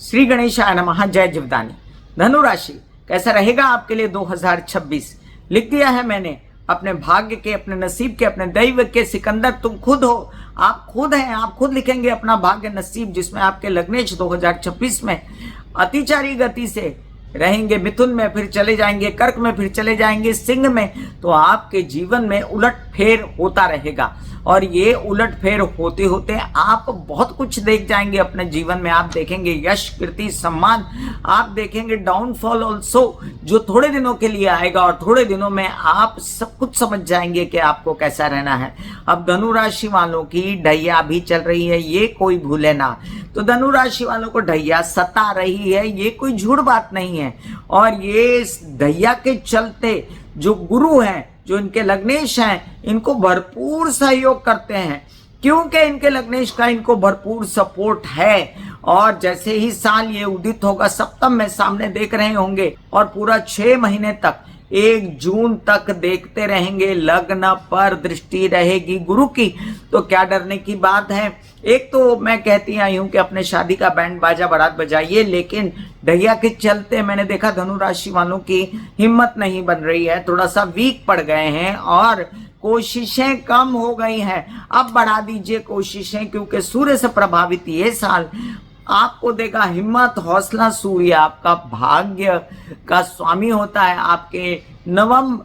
श्री गणेशाय नमः। जय जीवदानी। धनु राशि कैसा रहेगा आपके लिए 2026? लिख दिया है मैंने। अपने भाग्य के, अपने नसीब के, अपने दैव के सिकंदर तुम खुद हो। आप खुद हैं, आप खुद लिखेंगे अपना भाग्य नसीब, जिसमें आपके लग्नेश 2026 में अतिचारी गति से रहेंगे मिथुन में, फिर चले जाएंगे कर्क में, फिर चले जाएंगे सिंह में। तो आपके जीवन में उलट फेर होता रहेगा और ये उलट फेर होते होते आप बहुत कुछ देख जाएंगे अपने जीवन में। आप देखेंगे यश, कीर्ति, सम्मान, आप देखेंगे डाउनफॉल ऑल्सो, जो थोड़े दिनों के लिए आएगा और थोड़े दिनों में आप सब कुछ समझ जाएंगे कि आपको कैसा रहना है। अब धनु राशि वालों की ढैया भी चल रही है, ये कोई भूले ना। तो धनु राशि वालों को ढैया सता रही है, ये कोई झूठ बात नहीं है। और ये ढैया के चलते जो गुरु हैं, जो इनके लग्नेश हैं, इनको भरपूर सहयोग करते हैं, क्योंकि इनके लग्नेश का इनको भरपूर सपोर्ट है। और जैसे ही साल ये उदित होगा सप्तम में, सामने देख रहे होंगे, और पूरा 6 महीने तक 1 जून तक देखते रहेंगे, लग्न पर दृष्टि रहेगी गुरु की। तो क्या डरने की बात है? एक तो मैं कहती आई हूं कि अपने शादी का बैंड बाजा बारात बजाइए, लेकिन ढैया के चलते मैंने देखा धनु राशि वालों की हिम्मत नहीं बन रही है, थोड़ा सा वीक पड़ गए हैं और कोशिशें कम हो गई हैं। अब बढ़ा दीजिए कोशिशें, क्योंकि सूर्य से प्रभावित ये साल आपको देगा हिम्मत, हौसला। सूर्य आपका भाग्य का स्वामी होता है, आपके नवम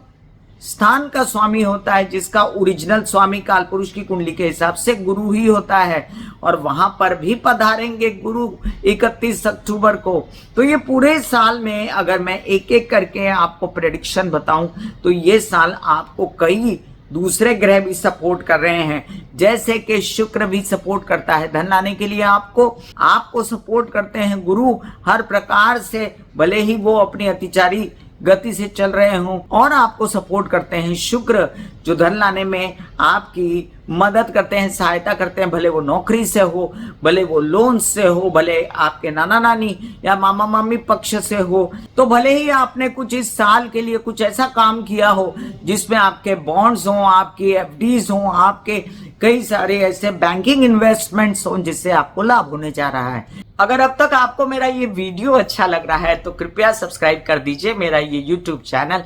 स्थान का स्वामी होता है, जिसका ओरिजिनल स्वामी काल पुरुष की कुंडली के हिसाब से गुरु ही होता है। और वहां पर भी पधारेंगे गुरु 31 अक्टूबर को। तो ये पूरे साल में अगर मैं एक एक करके आपको प्रेडिक्शन बताऊं तो ये साल आपको कई दूसरे ग्रह भी सपोर्ट कर रहे हैं, जैसे कि शुक्र भी सपोर्ट करता है धन लाने के लिए आपको सपोर्ट करते हैं गुरु हर प्रकार से, भले ही वो अपनी अतिचारी गति से चल रहे हों, और आपको सपोर्ट करते हैं शुक्र, जो धन लाने में आपकी मदद करते हैं, सहायता करते हैं, भले वो नौकरी से हो, भले वो लोन से हो, भले आपके नाना नानी या मामा मामी पक्ष से हो। तो भले ही आपने कुछ इस साल के लिए कुछ ऐसा काम किया हो जिसमें आपके बॉन्ड्स हों, आपकी एफडीज हों, आपके कई सारे ऐसे बैंकिंग इन्वेस्टमेंट्स हों जिससे आपको लाभ होने जा रहा है। अगर अब तक आपको मेरा ये वीडियो अच्छा लग रहा है तो कृपया सब्सक्राइब कर दीजिए मेरा ये YouTube channel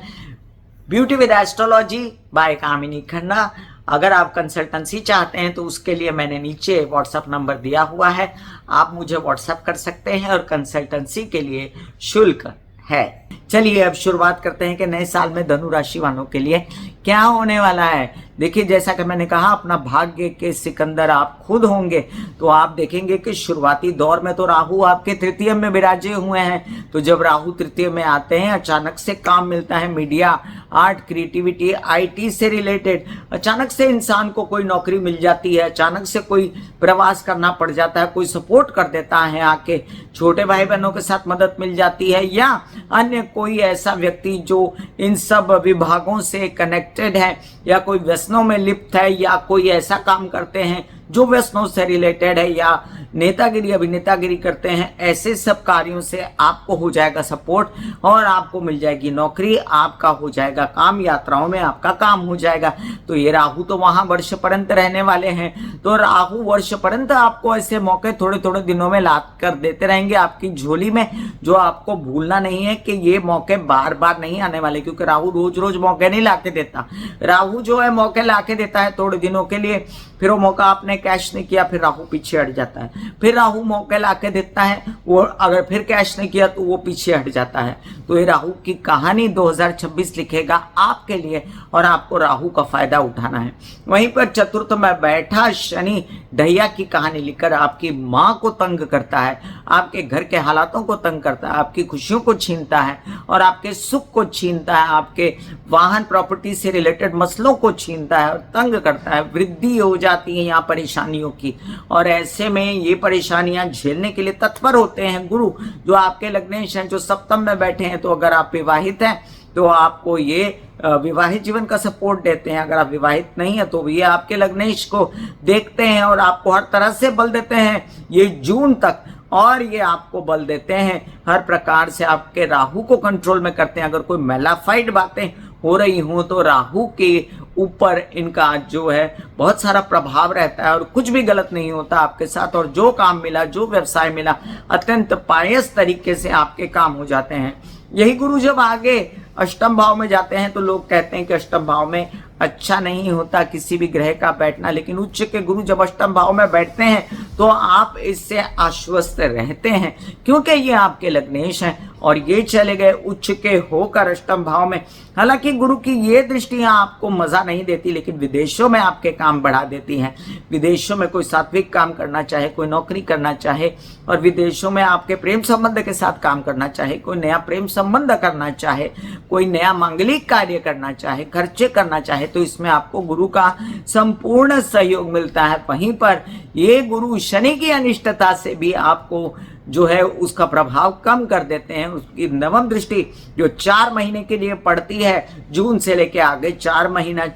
beauty with astrology by Kamini Khanna. अगर आप कंसल्टेंसी चाहते हैं तो उसके लिए मैंने नीचे व्हाट्सएप नंबर दिया हुआ है, आप मुझे व्हाट्सएप कर सकते हैं और कंसल्टेंसी के लिए शुल्क है। चलिए अब शुरुआत करते हैं कि नए साल में धनु राशि वालों के लिए क्या होने वाला है। देखिए, जैसा कि मैंने कहा, अपना भाग्य के सिकंदर आप खुद होंगे। तो आप देखेंगे कि शुरुआती दौर में तो राहु आपके तृतीय में विराजे हुए हैं। तो जब राहु तृतीय में आते हैं, अचानक से काम मिलता है मीडिया, आर्ट, क्रिएटिविटी, आईटी से रिलेटेड। अचानक से इंसान को कोई नौकरी मिल जाती है, अचानक से कोई प्रवास करना पड़ जाता है, कोई सपोर्ट कर देता है आके, छोटे भाई बहनों के साथ मदद मिल जाती है, या अन्य कोई ऐसा व्यक्ति जो इन सब विभागों से कनेक्टेड है, या कोई व्यसनों में लिप्त है, या कोई ऐसा काम करते हैं जो व्यसनों से रिलेटेड है, या नेतागिरी अभिनेतागिरी करते हैं। ऐसे सब कार्यों से आपको हो जाएगा सपोर्ट और आपको मिल जाएगी नौकरी, आपका हो जाएगा काम, यात्राओं में आपका काम हो जाएगा। तो ये राहु तो वहां वर्ष पर्यंत रहने वाले हैं, तो राहु वर्ष पर्यंत आपको ऐसे मौके थोड़े थोड़े दिनों में ला कर देते रहेंगे आपकी झोली में, जो आपको भूलना नहीं है कि ये मौके बार बार नहीं आने वाले, क्योंकि राहु रोज रोज मौके नहीं लाके देता। राहु जो है मौके लाके देता है थोड़े दिनों के लिए, फिर वो मौका आपने कैश नहीं किया, फिर राहु पीछे हट जाता है। फिर राहु मौके लाके देता है, वो अगर फिर कैश नहीं किया तो वो पीछे हट जाता है। तो ये राहु की कहानी 2026 लिखेगा आपके लिए, और आपको राहु का फायदा उठाना है। वहीं पर चतुर्थ में बैठा शनि ढैया की कहानी लिखकर आपकी माँ को तंग करता है, आपके घर के हालातों को तंग करता है, आपकी खुशियों को छीनता है और आपके सुख को छीनता है, आपके वाहन प्रॉपर्टी से रिलेटेड मसलों को छीनता है और तंग करता है। वृद्धि हो जाती है यहाँ परेशानियों की, और ऐसे में ये परेशानियां झेलने के लिए तत्पर होते हैं गुरु, जो आपके लग्नेश हैं, जो सप्तम में बैठे हैं। तो अगर आप विवाहित हैं तो आपको ये विवाहित जीवन का सपोर्ट देते हैं, अगर आप विवाहित नहीं है तो ये आपके लग्नेश को देखते हैं और आपको हर तरह से बल देते हैं ये जून तक, और ये आपको बल देते हैं हर प्रकार से, आपके राहु को कंट्रोल में करते हैं। अगर कोई मेलाफाइड बातें हो रही हूं तो राहु के ऊपर इनका जो है बहुत सारा प्रभाव रहता है और कुछ भी गलत नहीं होता आपके साथ। और जो काम मिला, जो व्यवसाय मिला, अत्यंत पायस तरीके से आपके काम हो जाते हैं। यही गुरु जब आगे अष्टम भाव में जाते हैं तो लोग कहते हैं कि अष्टम भाव में अच्छा नहीं होता किसी भी ग्रह का बैठना, लेकिन उच्च के गुरु जब अष्टम भाव में बैठते हैं तो आप इससे आश्वस्त रहते हैं, क्योंकि ये आपके लग्नेश हैं और ये चले गए उच्च के होकर अष्टम भाव में। हालांकि गुरु की ये दृष्टियां आपको मजा नहीं देती, लेकिन विदेशों में आपके काम बढ़ा देती हैं। विदेशों में कोई सात्विक काम करना चाहे, कोई नौकरी करना चाहे और विदेशों में आपके प्रेम संबंध के साथ काम करना चाहे, कोई नया प्रेम संबंध करना चाहे, कोई नया मांगलिक कार्य करना चाहे, खर्चे करना चाहे, तो इसमें आपको गुरु का संपूर्ण सहयोग मिलता है। वहीं पर ये गुरु शनि की अनिष्टता से भी आपको जो है उसका प्रभाव कम कर देते हैं। उसकी नवम दृष्टि जो 4 महीने के लिए पड़ती है, जून से लेके आगे 4 महीना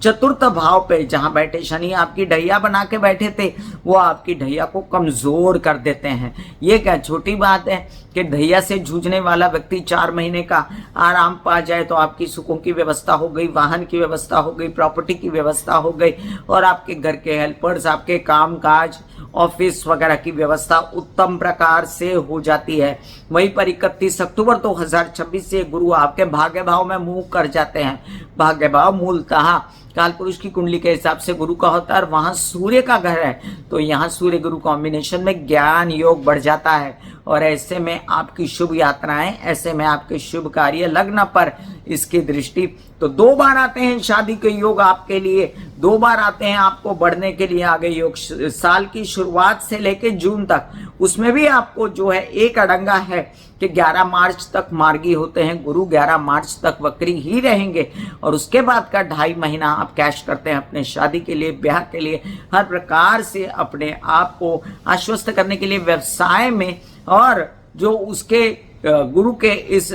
चतुर्थ भाव पे जहां बैठे शनि आपकी ढैया बना के बैठे थे, वो आपकी ढैया को कमजोर कर देते हैं। ये क्या छोटी बात है कि ढैया से जूझने वाला व्यक्ति 4 महीने का आराम पा जाए तो आपकी सुखों की व्यवस्था हो गई, वाहन की व्यवस्था हो गई, प्रॉपर्टी की व्यवस्था हो गई और आपके घर के हेल्पर्स, आपके काम काज, ऑफिस वगैरह की व्यवस्था उत्तम प्रकार से हो जाती है। वहीं पर 31 अक्टूबर 2026 से गुरु आपके भाग्य भाव में मूव कर जाते हैं। भाग्य भाव मूलतः काल पुरुष की कुंडली के हिसाब से गुरु का होता है और वहां सूर्य का घर है, तो यहाँ सूर्य गुरु कॉम्बिनेशन में ज्ञान योग बढ़ जाता है और ऐसे में आपकी शुभ यात्राएं, ऐसे में आपके शुभ कार्य, लग्न पर इसकी दृष्टि तो 2 बार आते हैं शादी के योग आपके लिए, 2 बार आते हैं आपको बढ़ने के लिए आगे योग साल की शुरुआत से लेके जून तक। उसमें भी आपको जो है एक अड़ंगा है कि 11 मार्च तक मार्गी होते हैं गुरु, 11 मार्च तक वक्री ही रहेंगे और उसके बाद का 2.5 महीना आप कैश करते हैं अपने शादी के लिए, ब्याह के लिए, हर प्रकार से अपने आप को आश्वस्त करने के लिए व्यवसाय में। और जो उसके गुरु के इस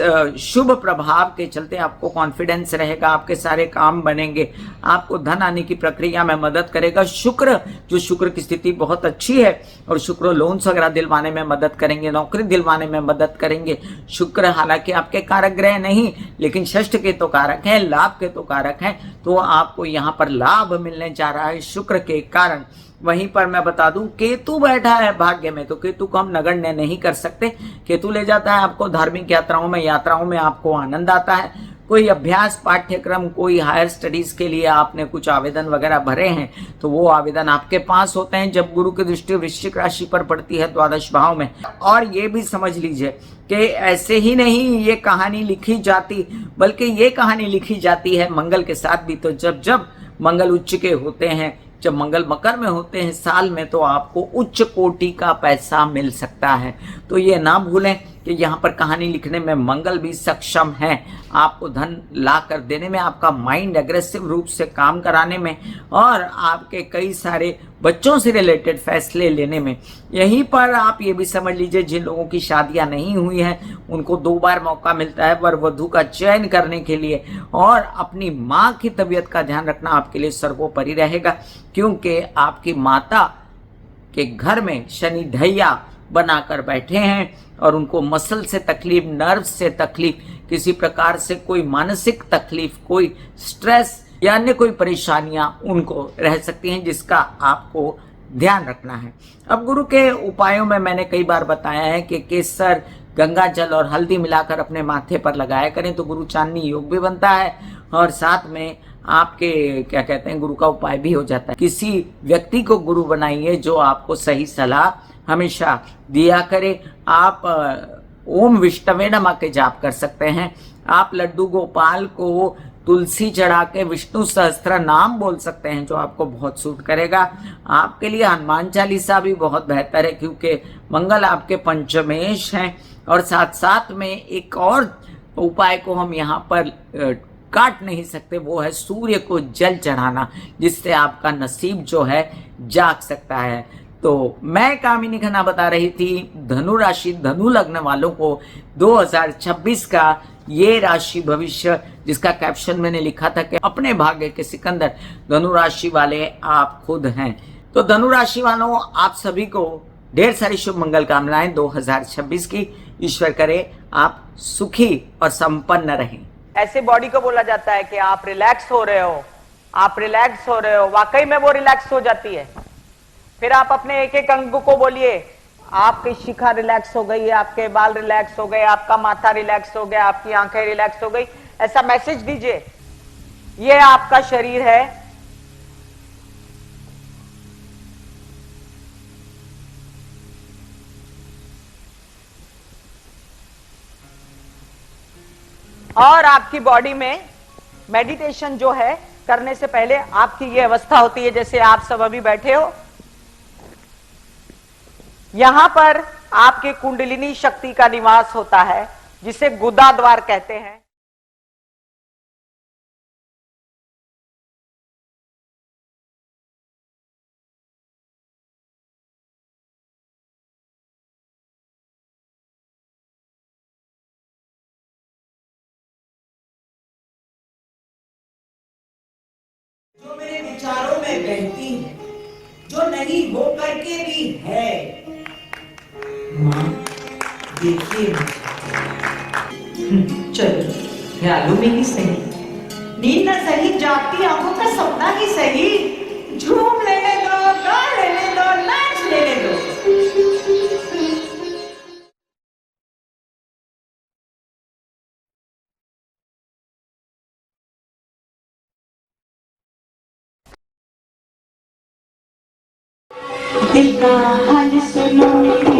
शुभ प्रभाव के चलते आपको कॉन्फिडेंस रहेगा, आपके सारे काम बनेंगे, आपको धन आने की प्रक्रिया में मदद करेगा। शुक्र, जो शुक्र की स्थिति बहुत अच्छी है और शुक्र लोन्स वगैरह दिलवाने में मदद करेंगे, नौकरी दिलवाने में मदद करेंगे। शुक्र हालांकि आपके कारक ग्रह नहीं, लेकिन षष्ठ के तो कारक हैं, लाभ के तो कारक हैं, तो आपको यहाँ पर लाभ मिलने जा रहा है शुक्र के कारण। वहीं पर मैं बता दूं केतु बैठा है भाग्य में, तो केतु को हम नगण्य नहीं कर सकते। केतु ले जाता है आपको धार्मिक यात्राओं में आपको आनंद आता है। कोई अभ्यास पाठ्यक्रम, कोई हायर स्टडीज के लिए आपने कुछ आवेदन वगैरह भरे हैं तो वो आवेदन आपके पास होते हैं जब गुरु की दृष्टि वृश्चिक राशि पर पड़ती है द्वादश भाव में। और ये भी समझ लीजिए कि ऐसे ही नहीं ये कहानी लिखी जाती, बल्कि ये कहानी लिखी जाती है मंगल के साथ भी। तो जब जब मंगल उच्च के होते हैं, जब मंगल मकर में होते हैं साल में, तो आपको उच्च कोटि का पैसा मिल सकता है। तो ये ना भूलें कि यहाँ पर कहानी लिखने में मंगल भी सक्षम है, आपको धन ला कर देने में, आपका माइंड एग्रेसिव रूप से काम कराने में और आपके कई सारे बच्चों से रिलेटेड फैसले लेने में। यहीं पर आप ये भी समझ लीजिए जिन लोगों की शादियां नहीं हुई हैं उनको 2 बार मौका मिलता है वर वधू का चयन करने के लिए। और अपनी माँ की तबीयत का ध्यान रखना आपके लिए सर्वोपरि रहेगा, क्योंकि आपकी माता के घर में शनि ढैया बनाकर बैठे हैं और उनको मसल से तकलीफ, नर्व से तकलीफ, किसी प्रकार से कोई मानसिक तकलीफ, कोई स्ट्रेस या अन्य कोई परेशानियां उनको रह सकती हैं, जिसका आपको ध्यान रखना है। अब गुरु के उपायों में मैंने कई बार बताया है कि केसर, गंगा जल और हल्दी मिलाकर अपने माथे पर लगाया करें तो गुरु चांदनी योग भी बनता है और साथ में आपके क्या कहते हैं गुरु का उपाय भी हो जाता है। किसी व्यक्ति को गुरु बनाइए जो आपको सही सलाह हमेशा दिया करे। आप ओम विष्णवे नमः के जाप कर सकते हैं। आप लड्डू गोपाल को तुलसी चढ़ा के विष्णु सहस्त्र नाम बोल सकते हैं, जो आपको बहुत सूट करेगा। आपके लिए हनुमान चालीसा भी बहुत बेहतर है, क्योंकि मंगल आपके पंचमेश हैं। और साथ साथ में एक और उपाय को हम यहाँ पर काट नहीं सकते, वो है सूर्य को जल चढ़ाना, जिससे आपका नसीब जो है जाग सकता है। तो मैं कामिनी खन्ना बता रही थी धनु राशि, धनु लग्न वालों को 2026 का ये राशि भविष्य, जिसका कैप्शन मैंने लिखा था कि अपने भाग्य के सिकंदर धनु राशि वाले आप खुद हैं। तो धनु राशि वालों, आप सभी को ढेर सारी शुभ मंगल कामनाएं 2026 की। ईश्वर करे आप सुखी और संपन्न रहें। ऐसे बॉडी को बोला जाता है कि आप रिलैक्स हो रहे हो, आप रिलैक्स हो रहे हो, वाकई में वो रिलैक्स हो जाती है। फिर आप अपने एक एक अंग को बोलिए, आपकी शिखा रिलैक्स हो गई, आपके बाल रिलैक्स हो गए, आपका माथा रिलैक्स हो गया, आपकी आंखें रिलैक्स हो गई, ऐसा मैसेज दीजिए। ये आपका शरीर है, और आपकी बॉडी में मेडिटेशन जो है करने से पहले आपकी ये अवस्था होती है, जैसे आप सब अभी बैठे हो, यहां पर आपके कुंडलिनी शक्ति का निवास होता है, जिसे गुदा द्वार कहते हैं। जो मेरे विचारों में बहती है, जो नहीं हो करके भी है, मां देखिए चलो, ख्यालों में ही सही, नींद न सही, जागती आंखों का सपना ही सही, झूम लेने दो, गा लेने दो, नाच लेने दो। दिल का हाल सुनो मेरी